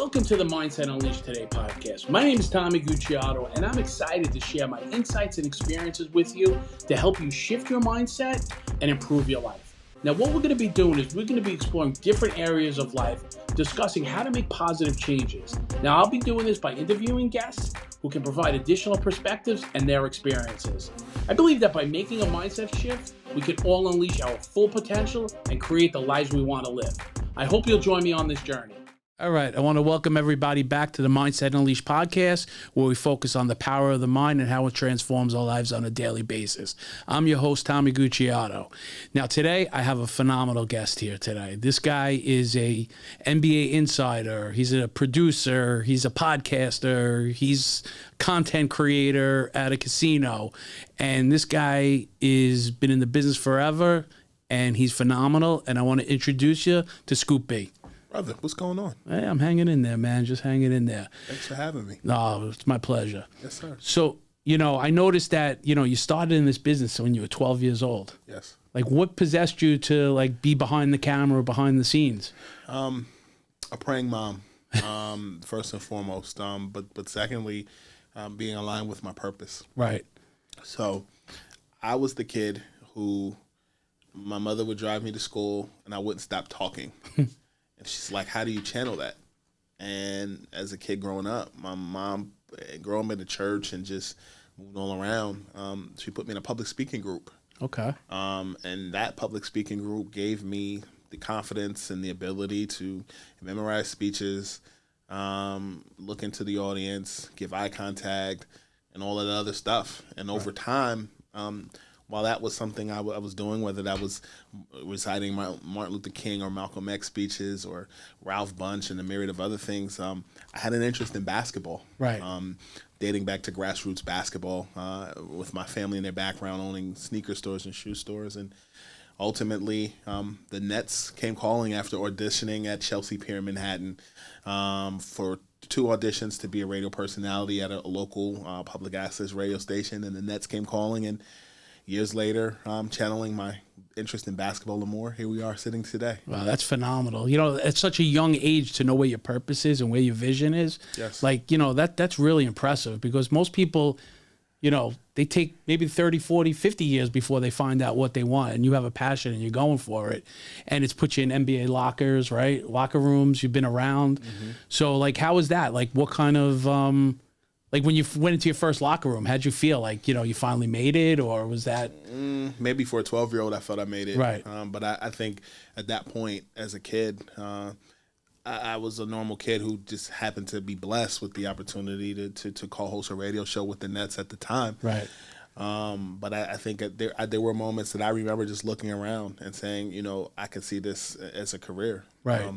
Welcome to the Mindset Unleashed Today podcast. My name is Tommy Gucciardo, and I'm excited to share my insights and experiences with you to help you shift your mindset and improve your life. Now, what we're going to be doing is we're going to be exploring different areas of life, discussing how to make positive changes. Now, I'll be doing this by interviewing guests who can provide additional perspectives and their experiences. I believe that by making a mindset shift, we can all unleash our full potential and create the lives we want to live. I hope you'll join me on this journey. All right. I want to welcome everybody back to the Mindset Unleashed podcast, where we focus on the power of the mind and how it transforms our lives on a daily basis. I'm your host, Tommy Gucciardo. Now, today, I have a phenomenal guest here today. This guy is a NBA insider. He's a producer. He's a podcaster. He's a content creator at a casino. And this guy has been in the business forever, and he's phenomenal. And I want to introduce you to Scoop B. Brother, what's going on? Hey, I'm hanging in there, man. Just hanging in there. Thanks for having me. No, it's my pleasure. Yes, sir. So, I noticed that, you started in this business when you were 12 years old. Yes. Like, what possessed you to, be behind the camera, behind the scenes? A praying mom, first and foremost. But secondly, being aligned with my purpose. Right. So, I was the kid who my mother would drive me to school, and I wouldn't stop talking. And she's like, how do you channel that? And as a kid growing up, my mom, growing up in the church and just moving all around, she put me in a public speaking group. Okay. And that public speaking group gave me the confidence and the ability to memorize speeches, look into the audience, give eye contact, and all of the other stuff. And over time, while that was something I was doing, whether that was reciting Martin Luther King or Malcolm X speeches or Ralph Bunche and a myriad of other things, I had an interest in basketball. Right. Dating back to grassroots basketball with my family in their background, owning sneaker stores and shoe stores. And ultimately, the Nets came calling after auditioning at Chelsea Pier in Manhattan for 2 auditions to be a radio personality at a local public access radio station. And the Nets came calling, and years later, channeling my interest in basketball and more, here we are sitting today. Wow, that's phenomenal. At such a young age to know where your purpose is and where your vision is. Yes. That's really impressive, because most people, they take maybe 30, 40, 50 years before they find out what they want, and you have a passion and you're going for it. And it's put you in NBA lockers, right? Locker rooms, you've been around. Mm-hmm. So, how was that? What kind of... when you went into your first locker room, how'd you feel? You finally made it, or was that? Maybe for a 12-year-old, I felt I made it. Right. But I think at that point, as a kid, I was a normal kid who just happened to be blessed with the opportunity to co-host a radio show with the Nets at the time. Right. But I think there were moments that I remember just looking around and saying, I could see this as a career. Right.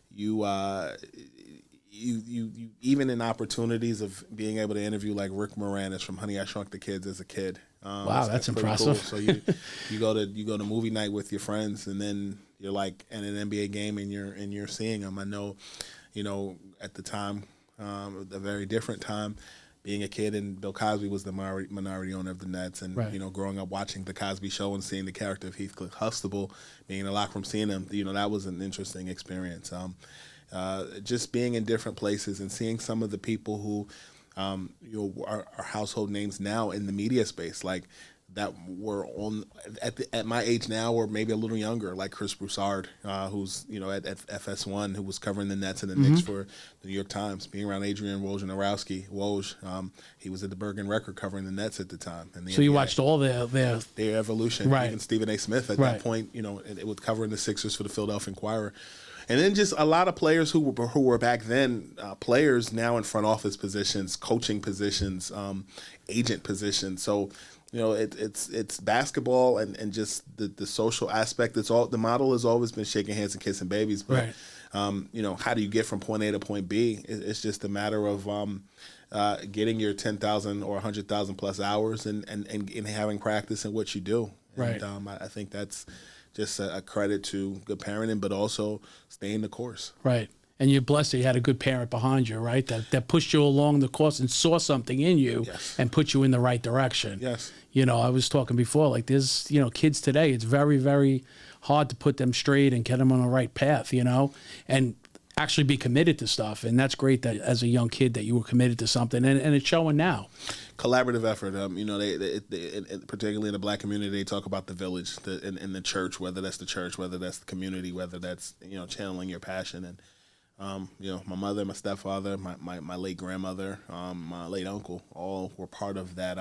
You even in opportunities of being able to interview like Rick Moranis from Honey, I Shrunk the Kids as a kid. Wow, that's impressive. Cool. So you go to movie night with your friends, and then you're like in an NBA game and you're seeing them. I know, at the time, a very different time, being a kid, and Bill Cosby was the minority owner of the Nets, and right. Growing up watching the Cosby Show and seeing the character of Heathcliff Huxtable, being in the locker room, seeing him, that was an interesting experience. Just being in different places and seeing some of the people who are household names now in the media space, like that were on at my age now, or maybe a little younger, like Chris Broussard, who's at FS1, who was covering the Nets and the Knicks for the New York Times, being around Adrian Wojnarowski. He was at the Bergen Record covering the Nets at the time. And the so NBA. You watched all their evolution. Right. Even Stephen A. Smith at that point, it was covering the Sixers for the Philadelphia Inquirer. And then just a lot of players who were back then players now in front office positions, coaching positions, agent positions. So, it's basketball and just the social aspect. The model has always been shaking hands and kissing babies. But, right. How do you get from point A to point B? It's just a matter of getting your 10,000 or 100,000 plus hours and having practice in what you do. Right. And I think that's just a credit to good parenting, but also staying the course. Right. And you're blessed that you had a good parent behind you, right? That pushed you along the course and saw something in you and put you in the right direction. Yes. I was talking before, there's, kids today, it's very, very hard to put them straight and get them on the right path, And actually be committed to stuff. And that's great that as a young kid that you were committed to something, and it's showing now. Collaborative effort. You know, they particularly in the Black community, they talk about the village, in the church, whether that's the church, whether that's the community, whether that's, you know, channeling your passion. And you know, my mother, my stepfather, my late grandmother, my late uncle, all were part of that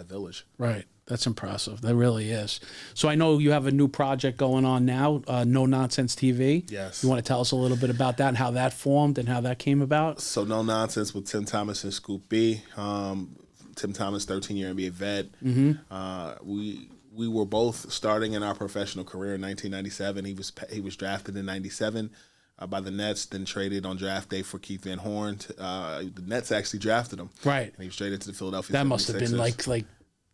village. Right. That's impressive. That really is. So I know you have a new project going on now, No Nonsense TV. Yes. You want to tell us a little bit about that and how that formed and how that came about? So No Nonsense with Tim Thomas and Scoop B. Tim Thomas, 13-year NBA vet. Mm-hmm. We were both starting in our professional career in 1997. He was drafted in 97 by the Nets, then traded on draft day for Keith Van Horn. The Nets actually drafted him. Right. And he was traded to the Philadelphia 76ers. That must have been like,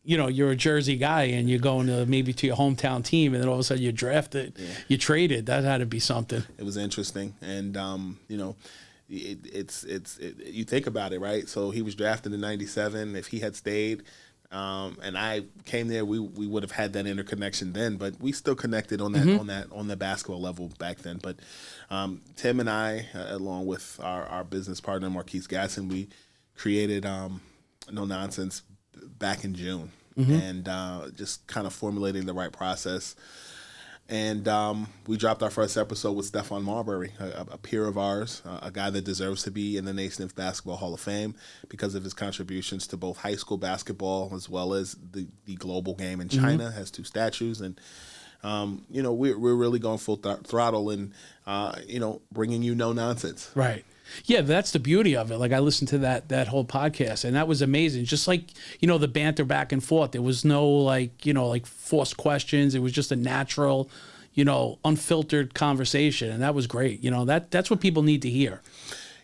you know, you're a Jersey guy and you're going to maybe to your hometown team, and then all of a sudden you're drafted, you traded. That had to be something. It was interesting, and you know, you think about it, right? So he was drafted in '97. If he had stayed, and I came there, we would have had that interconnection then. But we still connected on that on the basketball level back then. But Tim and I, along with our business partner Marquise Gasson, we created No Nonsense back in June, and just kind of formulating the right process. And we dropped our first episode with Stephon Marbury, a peer of ours, a guy that deserves to be in the Naismith Basketball Hall of Fame because of his contributions to both high school basketball as well as the global game in China. Has 2 statues. And you know, we're really going full throttle and you know, bringing you no nonsense. Right. Yeah, that's the beauty of it. Like, I listened to that whole podcast, and that was amazing. Just like, you know, the banter back and forth. There was no, like, you know, like forced questions. It was just a natural, you know, unfiltered conversation, and that was great. You know, that's what people need to hear.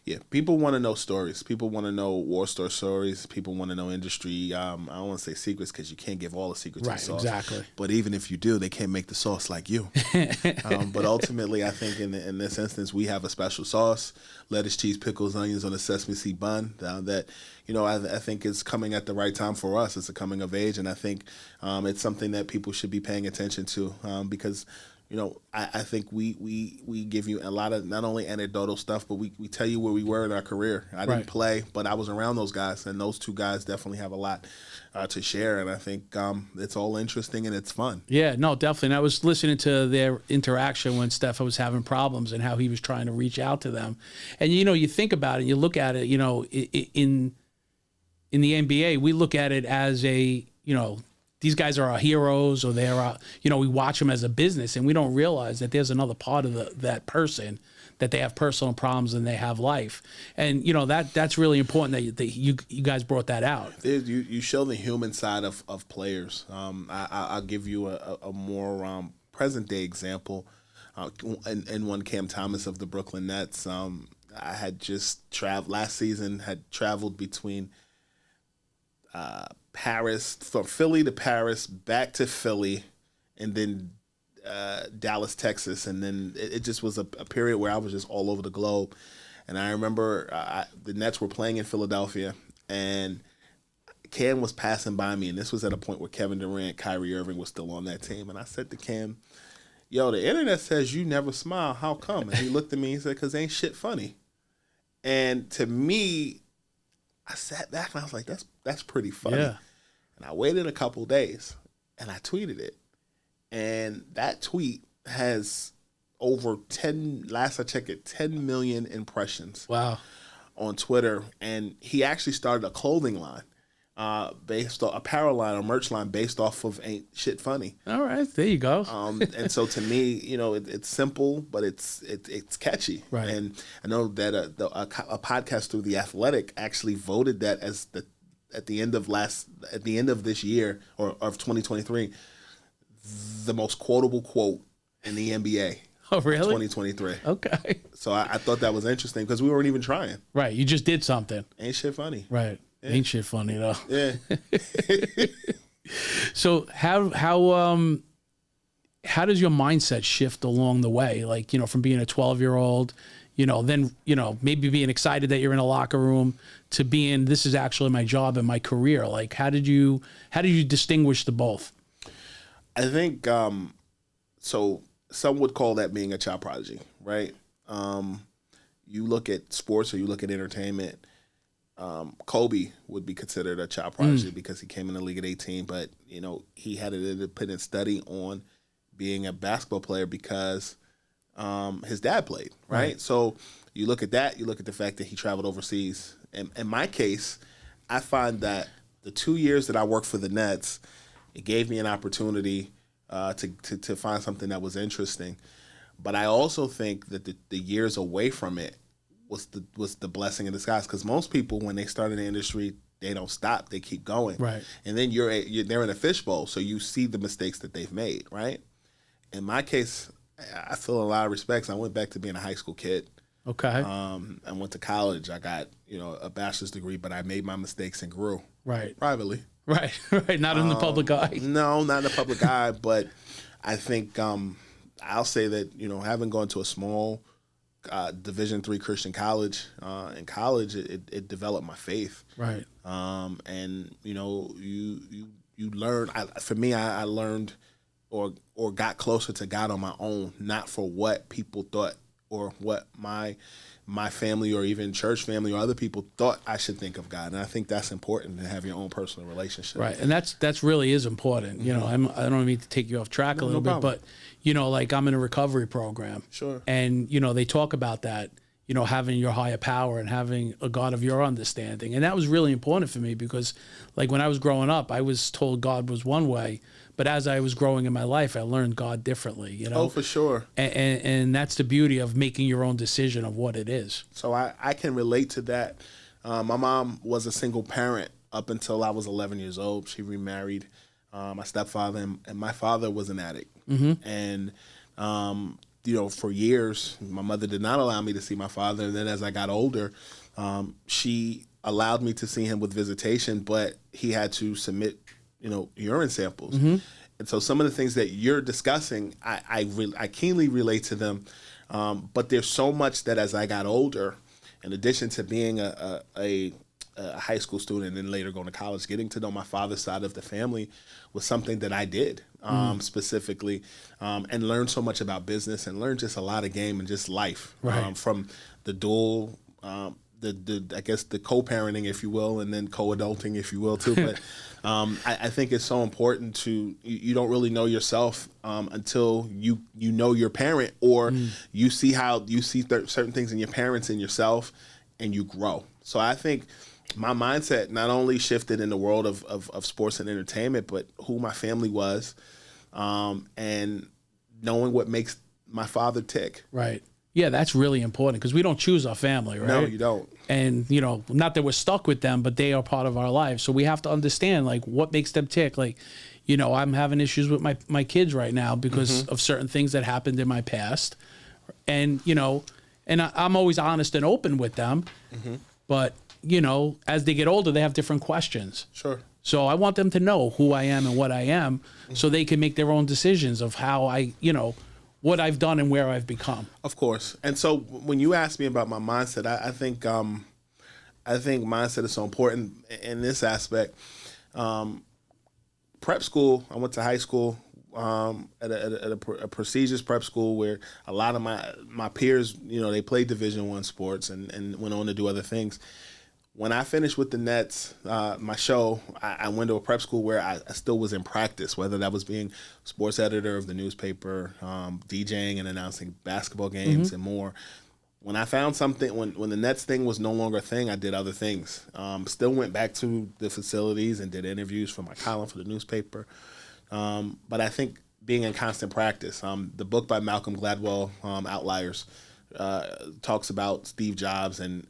Yeah, people want to know stories. People want to know war stories. People want to know industry. I don't want to say secrets because you can't give all the secrets of the sauce. Exactly. But even if you do, they can't make the sauce like you. But ultimately, I think in this instance, we have a special sauce: lettuce, cheese, pickles, onions on a sesame seed bun. That, you know, I think is coming at the right time for us. It's a coming of age, and I think it's something that people should be paying attention to because, you know, I think we give you a lot of not only anecdotal stuff, but we tell you where we were in our career. I didn't play, but I was around those guys, and those 2 guys definitely have a lot to share. And I think it's all interesting and it's fun. Yeah, no, definitely. And I was listening to their interaction when Steph was having problems and how he was trying to reach out to them. And, you know, you think about it, you look at it, you know, in the NBA, we look at it as a, you know, these guys are our heroes, or they're, you know, we watch them as a business, and we don't realize that there's another part of that person, that they have personal problems and they have life. And, you know, that's really important that you guys brought that out. You show the human side of players. I'll give you a more present day example. And one, Cam Thomas of the Brooklyn Nets. I had just last season had traveled between Paris, from Philly to Paris, back to Philly, and then Dallas, Texas. And then it just was a period where I was just all over the globe. And I remember the Nets were playing in Philadelphia, and Cam was passing by me. And this was at a point where Kevin Durant, Kyrie Irving was still on that team. And I said to Cam, "Yo, the internet says you never smile. How come?" And he looked at me and said, "'Cause ain't shit funny." And to me, I sat back and I was like, that's pretty funny. Yeah. And I waited a couple days and I tweeted it. And that tweet has over last I checked it, 10 million impressions. Wow. On Twitter. And he actually started a clothing line, based on apparel line or merch line based off of Ain't Shit Funny. All right, there you go. And so to me, you know, it's simple, but it's catchy. Right. And I know that a podcast through The Athletic actually voted that as at the end of this year or of 2023, the most quotable quote in the NBA. Oh, really? 2023. Okay. So I thought that was interesting because we weren't even trying. Right. You just did something. Ain't shit funny. Right. Yeah. Ain't shit funny though. Yeah. So how does your mindset shift along the way? Like, you know, from being a 12-year-old, you know, then, you know, maybe being excited that you're in a locker room to being, this is actually my job and my career. Like, how did you distinguish the both? I think, so some would call that being a child prodigy, right? you look at sports or you look at entertainment, Kobe would be considered a child prodigy because he came in the league at 18, but he had an independent study on being a basketball player because his dad played, right? So you look at that, you look at the fact that he traveled overseas. In my case, I find that the 2 years that I worked for the Nets, it gave me an opportunity to find something that was interesting. But I also think that the years away from it was the blessing in disguise, because most people, when they start in the industry, they don't stop, they keep going. Right. And then they're in a fishbowl, so you see the mistakes that they've made, right? In my case, I feel a lot of respects. I went back to being a high school kid. Okay. I went to college. I got a bachelor's degree, but I made my mistakes and grew. Right. Privately. Right. Not in the public eye. No, not in the public eye. But I think I'll say that having gone to a small Division III Christian college, in college it developed my faith. Right. And you learn. For me, I learned or got closer to God on my own, not for what people thought or what my family or even church family or other people thought I should think of God. And I think that's important, to have your own personal relationship. Right. And that's really is important. I don't mean to take you off track a little bit, but like I'm in a recovery program. Sure. And they talk about that, having your higher power and having a God of your understanding. And that was really important for me because like when I was growing up, I was told God was one way, but as I was growing in my life, I learned God differently, Oh, for sure. And that's the beauty of making your own decision of what it is. So I can relate to that. My mom was a single parent up until I was 11 years old. She remarried my stepfather, and my father was an addict. And, for years, my mother did not allow me to see my father. And then as I got older, she allowed me to see him with visitation, but he had to submit urine samples. And so some of the things that you're discussing, I keenly relate to them. But there's so much that as I got older, in addition to being a high school student and then later going to college, getting to know my father's side of the family was something that I did specifically, and learned so much about business and learned just a lot of game and just life. Right. From the dual, I guess the co-parenting, if you will, and then co-adulting, if you will, too. But I think it's so important to you don't really know yourself until you know your parent, or you see certain things in your parents and yourself, and you grow. So I think my mindset not only shifted in the world of sports and entertainment, but who my family was, and knowing what makes my father tick. Right. Yeah, that's really important because we don't choose our family, right? No, you don't. And, not that we're stuck with them, but they are part of our lives. So we have to understand, like, what makes them tick. Like, I'm having issues with my kids right now because of certain things that happened in my past. And, and I'm always honest and open with them. But, as they get older, they have different questions. Sure. So I want them to know who I am and what I am so they can make their own decisions of how I, what I've done and where I've become. Of course. And so when you ask me about my mindset, I think mindset is so important in this aspect. Prep school, I went to high school at a prestigious prep school where a lot of my peers, they played Division I sports and went on to do other things. When I finished with the Nets, my show, I went to a prep school where I still was in practice, whether that was being sports editor of the newspaper, DJing and announcing basketball games and more. When I found something, when the Nets thing was no longer a thing, I did other things. Still went back to the facilities and did interviews for my column for the newspaper. But I think being in constant practice, the book by Malcolm Gladwell, Outliers, talks about Steve Jobs and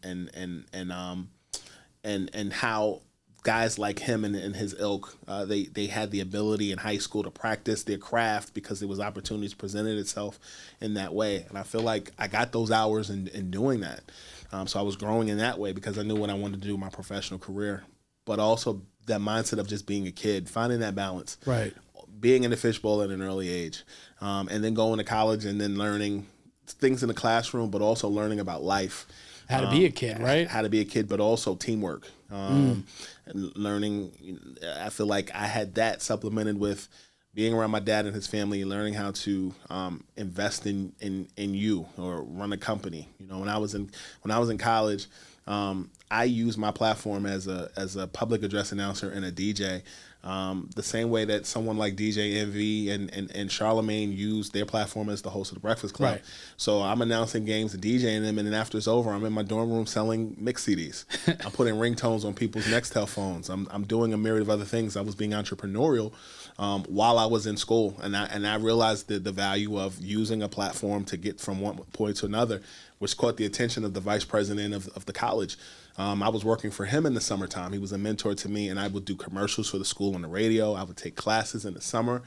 how guys like him and his ilk, they had the ability in high school to practice their craft because there was opportunities presented itself in that way. And I feel like I got those hours in doing that. So I was growing in that way because I knew what I wanted to do in my professional career, but also that mindset of just being a kid, finding that balance. Right. Being in the fishbowl at an early age, and then going to college and then learning things in the classroom, but also learning about life. How to be a kid, right? How to be a kid, but also teamwork. And learning, I feel like I had that supplemented with being around my dad and his family, learning how to invest in you or run a company. You know, when I was in college, I used my platform as a public address announcer and a DJ. The same way that someone like DJ Envy and Charlemagne used their platform as the host of the Breakfast Club. Right. So I'm announcing games and DJing them, and then after it's over, I'm in my dorm room selling mix CDs. I'm putting ringtones on people's Nextel phones. I'm doing a myriad of other things. I was being entrepreneurial while I was in school, and I realized the value of using a platform to get from one point to another, which caught the attention of the vice president of the college. I was working for him in the summertime. He was a mentor to me, and I would do commercials for the school on the radio. I would take classes in the summer.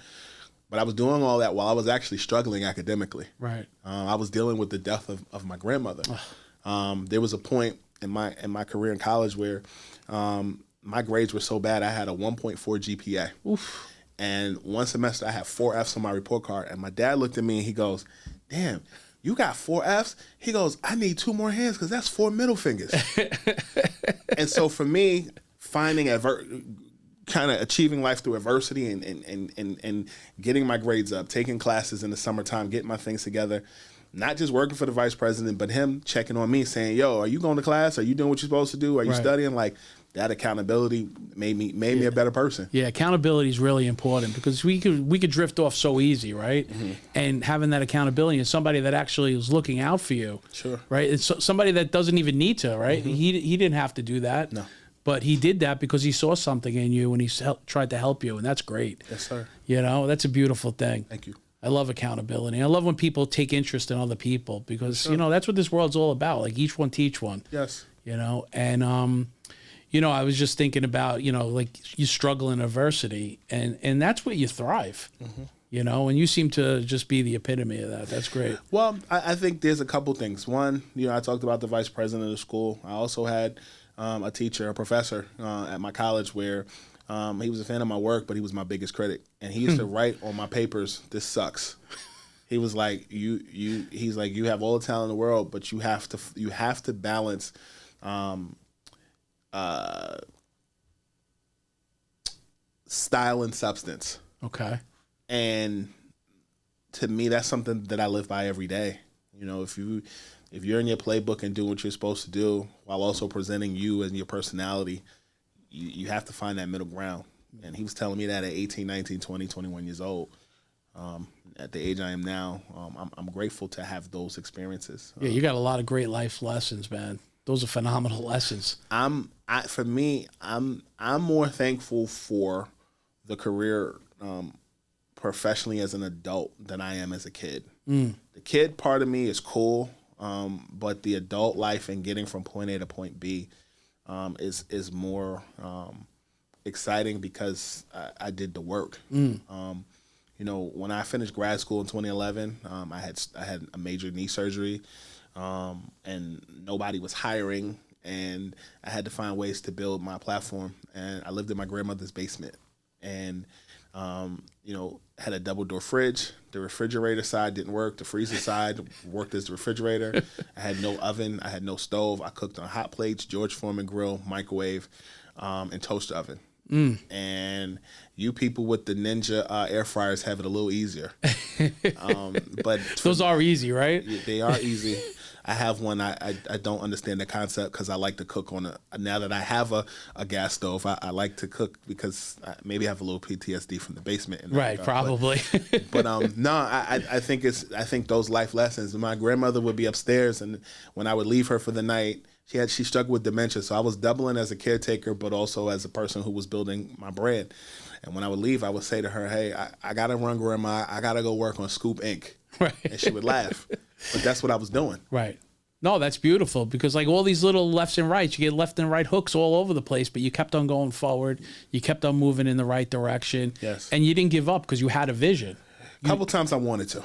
But I was doing all that while I was actually struggling academically. Right. I was dealing with the death of my grandmother. There was a point in my career in college where my grades were so bad I had a 1.4 GPA. Oof. And one semester I had 4 Fs on my report card. And my dad looked at me and he goes, "Damn, you got 4 Fs?" He goes, "I need 2 more hands because that's 4 middle fingers." And so for me, finding kind of achieving life through adversity and getting my grades up, taking classes in the summertime, getting my things together, not just working for the vice president, but him checking on me saying, "Yo, are you going to class? Are you doing what you're supposed to do? Are you studying?" Like, that accountability made me a better person. Yeah, accountability is really important because we could drift off so easy, right? Mm-hmm. And having that accountability and somebody that actually is looking out for you, sure, right? It's somebody that doesn't even need to, right? Mm-hmm. He didn't have to do that, no, but he did that because he saw something in you and he tried to help you, and that's great. Yes, sir. You know, that's a beautiful thing. Thank you. I love accountability. I love when people take interest in other people because sure, you know, that's what this world's all about. Like, each one teach one. Yes. You know, and you know, I was just thinking about, you know, like, you struggle in adversity, and that's where you thrive. Mm-hmm. You know, and you seem to just be the epitome of that. That's great. Well, I think there's a couple things. One, you know, I talked about the vice president of the school. I also had a teacher, a professor at my college where he was a fan of my work, but he was my biggest critic. And he used to write on my papers, "This sucks." He was like, he's like, "You have all the talent in the world, but you have to balance style and substance." Okay. And to me, that's something that I live by every day. You know, if you're in your playbook and doing what you're supposed to do while also presenting you and your personality, you have to find that middle ground. And he was telling me that at 18, 19, 20, 21 years old. At the age I am now, I'm grateful to have those experiences. Yeah, you got a lot of great life lessons, man. Those are phenomenal lessons. For me, I'm more thankful for the career professionally as an adult than I am as a kid. Mm. The kid part of me is cool, but the adult life and getting from point A to point B is more exciting because I did the work. Mm. You know, when I finished grad school in 2011, I had a major knee surgery. And nobody was hiring, and I had to find ways to build my platform. And I lived in my grandmother's basement, and you know, had a double door fridge. The refrigerator side didn't work. The freezer side worked as the refrigerator. I had no oven. I had no stove. I cooked on hot plates, George Foreman grill, microwave, and toaster oven. Mm. And you people with the Ninja air fryers have it a little easier. But those are easy, right? They are easy. I have one. I don't understand the concept because I like to cook on now that I have a gas stove, I like to cook because maybe I have a little PTSD from the basement. Right, probably. But no, I think those life lessons. My grandmother would be upstairs, and when I would leave her for the night, she struggled with dementia, so I was doubling as a caretaker, but also as a person who was building my brand. And when I would leave, I would say to her, "Hey, I gotta run, Grandma. I gotta go work on Scoop Inc." Right. And she would laugh, but that's what I was doing. Right. No, that's beautiful because like all these little lefts and rights, you get left and right hooks all over the place, but you kept on going forward. You kept on moving in the right direction. Yes. And you didn't give up because you had a vision. A couple times I wanted to.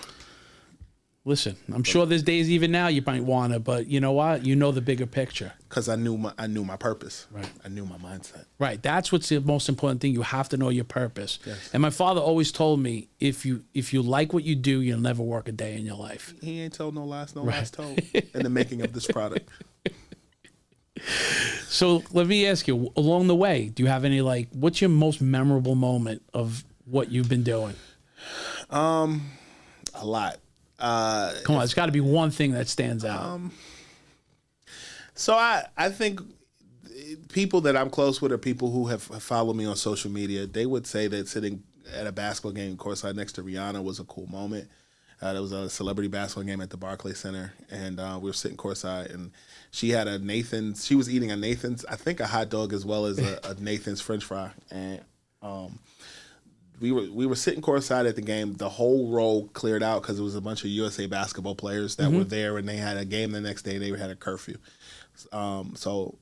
Listen, I'm sure there's days even now you might want to, but you know what? You know the bigger picture. Because I knew my purpose. Right. I knew my mindset. Right. That's what's the most important thing. You have to know your purpose. Yes. And my father always told me, if you like what you do, you'll never work a day in your life. He ain't told no lies told in the making of this product. So let me ask you, along the way, do you have any what's your most memorable moment of what you've been doing? A lot. Come on, it's got to be one thing that stands out. So I think people that I'm close with are people who have followed me on social media. They would say that sitting at a basketball game courtside next to Rihanna was a cool moment. There was a celebrity basketball game at the Barclays Center, and we were sitting courtside, and she had a Nathan's. She was eating a Nathan's, I think a hot dog as well as a Nathan's French fry, and we were sitting courtside at the game. The whole row cleared out because it was a bunch of USA basketball players that were there, and they had a game the next day. They had a curfew, so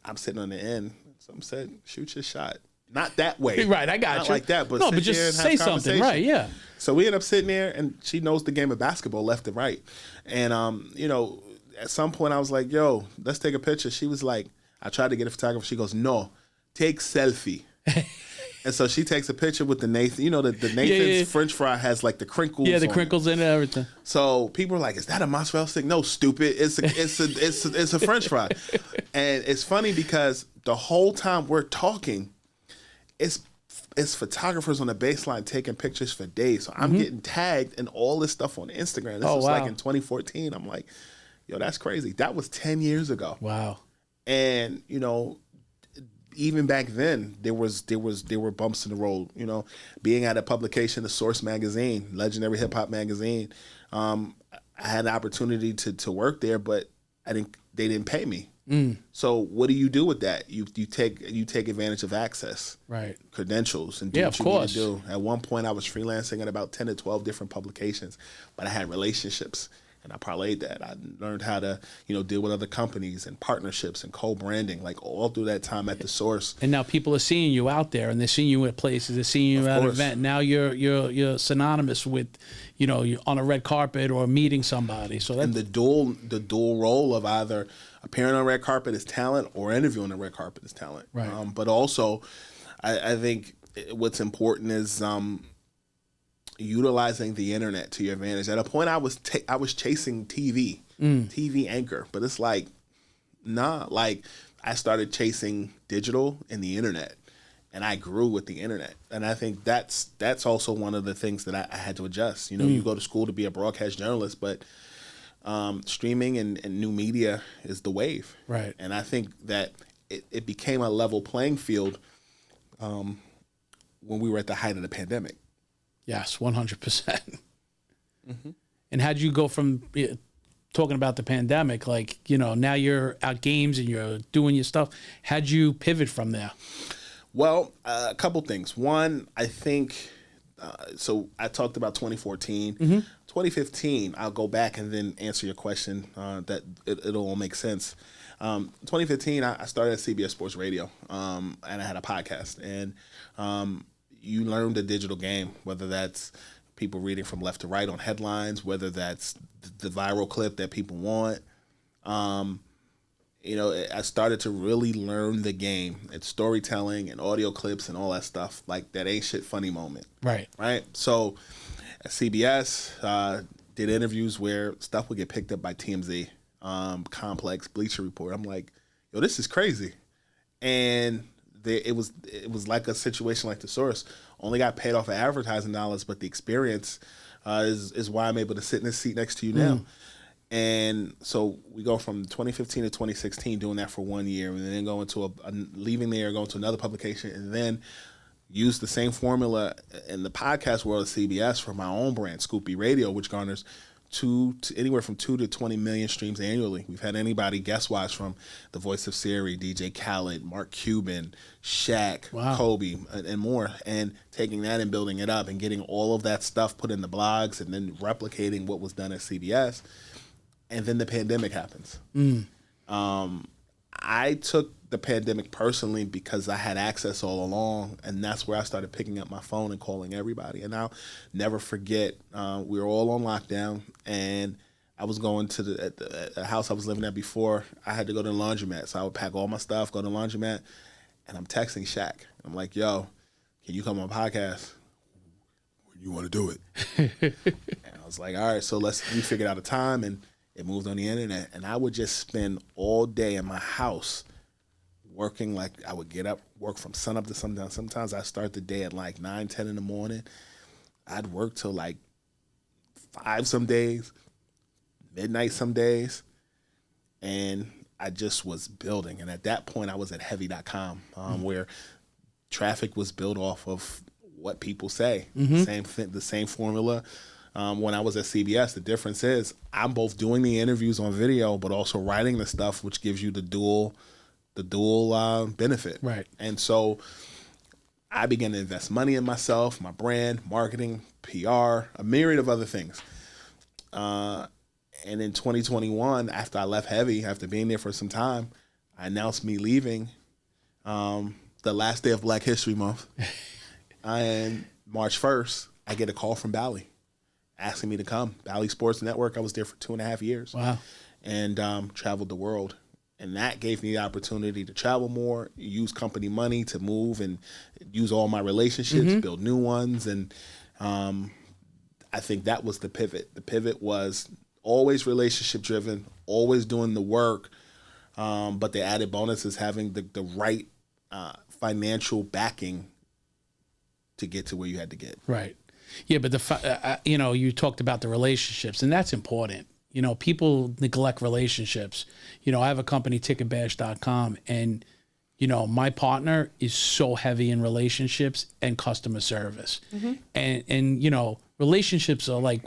I'm sitting on the end. Some said, "Shoot your shot." Not that way. Right, I got Not you. like that, but no, sit but there just and have say something, right? Yeah. So we end up sitting there, and she knows the game of basketball left and right. And, at some point I was like, yo, let's take a picture. She was like, I tried to get a photographer. She goes, no, take selfie. And so she takes a picture with the Nathan. You know, the Nathan's French fry has like the crinkles. Yeah, the crinkles in it and everything. So people are like, "Is that a mozzarella stick?" No, stupid. It's a French fry. And it's funny because the whole time we're talking, it's photographers on the baseline taking pictures for days. So I'm getting tagged in all this stuff on Instagram. This was like in 2014. I'm like, yo, that's crazy. That was 10 years ago. Wow. And even back then, there were bumps in the road. Being at a publication, the Source magazine, legendary hip hop magazine, I had an opportunity to work there, but they didn't pay me. So what do you do with that? You take advantage of access, right? Credentials, and do what you need to do. At one point, I was freelancing at about 10 to 12 different publications, but I had relationships. And I parlayed that. I learned how to, deal with other companies and partnerships and co-branding, like all through that time at the Source. And now people are seeing you out there, and they're seeing you at places. They're seeing you at an event. Now you're synonymous with, you're on a red carpet or meeting somebody. So and the dual role of either appearing on a red carpet as talent or interviewing on the red carpet as talent. Right. But also, I think what's important is utilizing the internet to your advantage. At a point, I was chasing TV anchor, but it's like, nah. Like I started chasing digital and the internet, and I grew with the internet. And I think that's also one of the things that I had to adjust. You go to school to be a broadcast journalist, but streaming and new media is the wave, right? And I think that it became a level playing field when we were at the height of the pandemic. Yes, 100%. And how'd you go from talking about the pandemic, like, now you're out games and you're doing your stuff. How'd you pivot from there? Well, a couple things. One, I think, so I talked about 2014. 2015, I'll go back and then answer your question that it'll all make sense. 2015, I started at CBS Sports Radio, and I had a podcast. And you learn the digital game, whether that's people reading from left to right on headlines, whether that's the viral clip that people want. I started to really learn the game. It's storytelling and audio clips and all that stuff, like that ain't shit funny moment. Right. So at CBS, did interviews where stuff would get picked up by TMZ, Complex, Bleacher Report. I'm like, yo, this is crazy. And it was like a situation like the Source. Only got paid off of advertising dollars, but the experience is why I'm able to sit in this seat next to you now. And so we go from 2015 to 2016 doing that for 1 year, and then going to leaving there, going to another publication, and then use the same formula in the podcast world of CBS for my own brand, Scoopy Radio, which garners anywhere from 2 to 20 million streams annually. We've had anybody guest-wise from The Voice of Siri, DJ Khaled, Mark Cuban, Shaq, Kobe, and more, and taking that and building it up and getting all of that stuff put in the blogs and then replicating what was done at CBS. And then the pandemic happens. I took the pandemic personally because I had access all along, and that's where I started picking up my phone and calling everybody. And I'll never forget, we were all on lockdown, and I was going to the house I was living at before. I had to go to the laundromat, so I would pack all my stuff, go to the laundromat, and I'm texting Shaq. I'm like, yo, can you come on a podcast? You want to do it? And I was like, all right, so we figured out a time, and it moved on the internet. And I would just spend all day in my house working. Like I would get up, work from sun up to sundown. Sometimes I start the day at like 9, 10 in the morning. I'd work till like 5 some days, midnight some days, and I just was building. And at that point, I was at heavy.com, where traffic was built off of what people say. The same formula. When I was at CBS, the difference is I'm both doing the interviews on video, but also writing the stuff, which gives you the dual benefit. Right. And so I began to invest money in myself, my brand, marketing, PR, a myriad of other things. And in 2021, after I left Heavy, after being there for some time, I announced me leaving the last day of Black History Month. And March 1st, I get a call from Bally asking me to come. Bally Sports Network, I was there for 2.5 years. Wow. And traveled the world. And that gave me the opportunity to travel more, use company money to move and use all my relationships, build new ones. And I think that was the pivot. The pivot was always relationship driven, always doing the work. But the added bonus is having the right financial backing to get to where you had to get. Right. Yeah, but you talked about the relationships, and that's important. People neglect relationships. I have a company, ticketbash.com, and, my partner is so heavy in relationships and customer service. And relationships are like,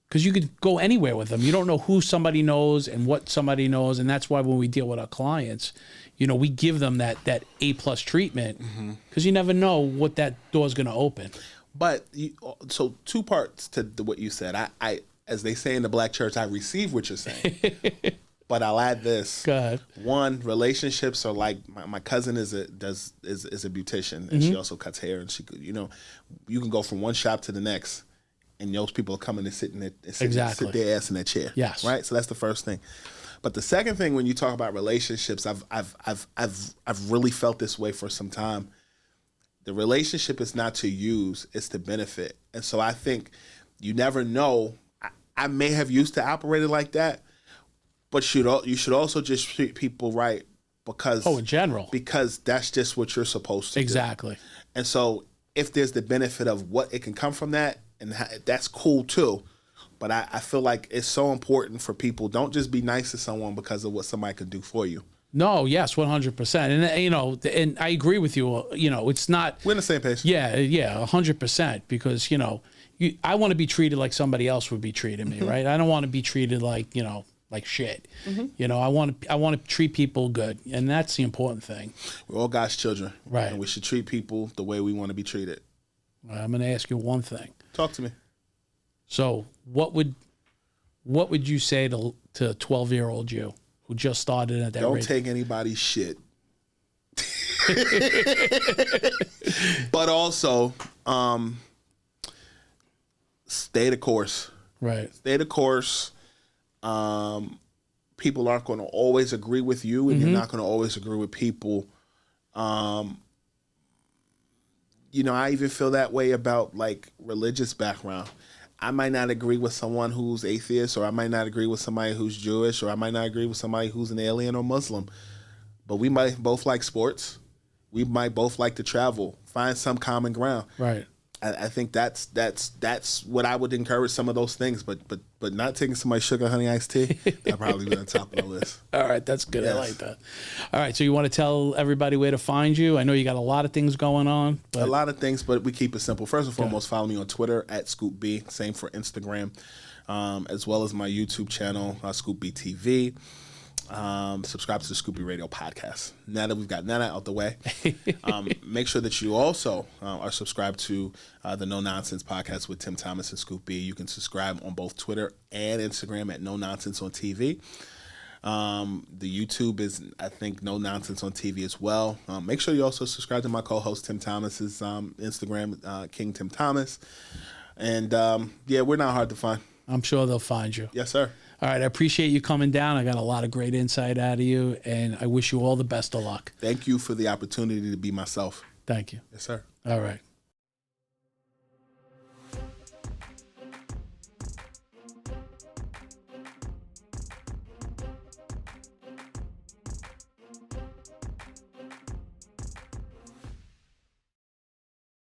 because you could go anywhere with them. You don't know who somebody knows and what somebody knows. And that's why when we deal with our clients, we give them that A+ treatment, because you never know what that door is going to open. But so 2 parts to what you said. I, as they say in the Black church, I receive what you're saying. But I'll add this. Go ahead. 1, relationships are like my cousin is a beautician, and she also cuts hair, and she could, you can go from one shop to the next, and those people are coming to sit their ass in that chair. Yes. Right. So that's the first thing. But the second thing, when you talk about relationships, I've really felt this way for some time. The relationship is not to use; it's to benefit. And so I think you never know. I may have used to operate it like that, but you should also just treat people right because in general, because that's just what you're supposed to exactly. do. And so if there's the benefit of what it can come from that, and that's cool too. But I feel like it's so important for people. Don't just be nice to someone because of what somebody can do for you. No, yes, 100%. And, and I agree with you. It's not. We're on the same page. Yeah, 100%. Because, I want to be treated like somebody else would be treating me, right? I don't want to be treated like, like shit. I want to treat people good. And that's the important thing. We're all God's children. Right. And we should treat people the way we want to be treated. I'm going to ask you one thing. Talk to me. So what would you say to 12-year-old you who just started at that Don't rate? take anybody's shit. But also, stay the course. Right. Stay the course. People aren't going to always agree with you, and you're not going to always agree with people. I even feel that way about like religious background. I might not agree with someone who's atheist, or I might not agree with somebody who's Jewish, or I might not agree with somebody who's an alien or Muslim. But we might both like sports. We might both like to travel. Find some common ground. Right. I think that's what I would encourage, some of those things, but not taking somebody's sugar honey iced tea. That probably be on top of the list. All right, that's good. Yes. I like that. All right, so you want to tell everybody where to find you? I know you got a lot of things going on. But... A lot of things, but we keep it simple. First and foremost, follow me on Twitter at ScoopB. Same for Instagram, as well as my YouTube channel, ScoopB TV. Subscribe to the Scoopy Radio podcast. Now that we've got that out the way, make sure that you also are subscribed to the No Nonsense podcast with Tim Thomas and Scoop B. You can subscribe on both Twitter and Instagram at No Nonsense on TV. The YouTube is, I think, No Nonsense on TV as well. Make sure you also subscribe to my co-host Tim Thomas's Instagram, King Tim Thomas. And we're not hard to find. I'm sure they'll find you. Yes, sir. All right, I appreciate you coming down. I got a lot of great insight out of you, and I wish you all the best of luck. Thank you for the opportunity to be myself. Thank you. Yes, sir. All right.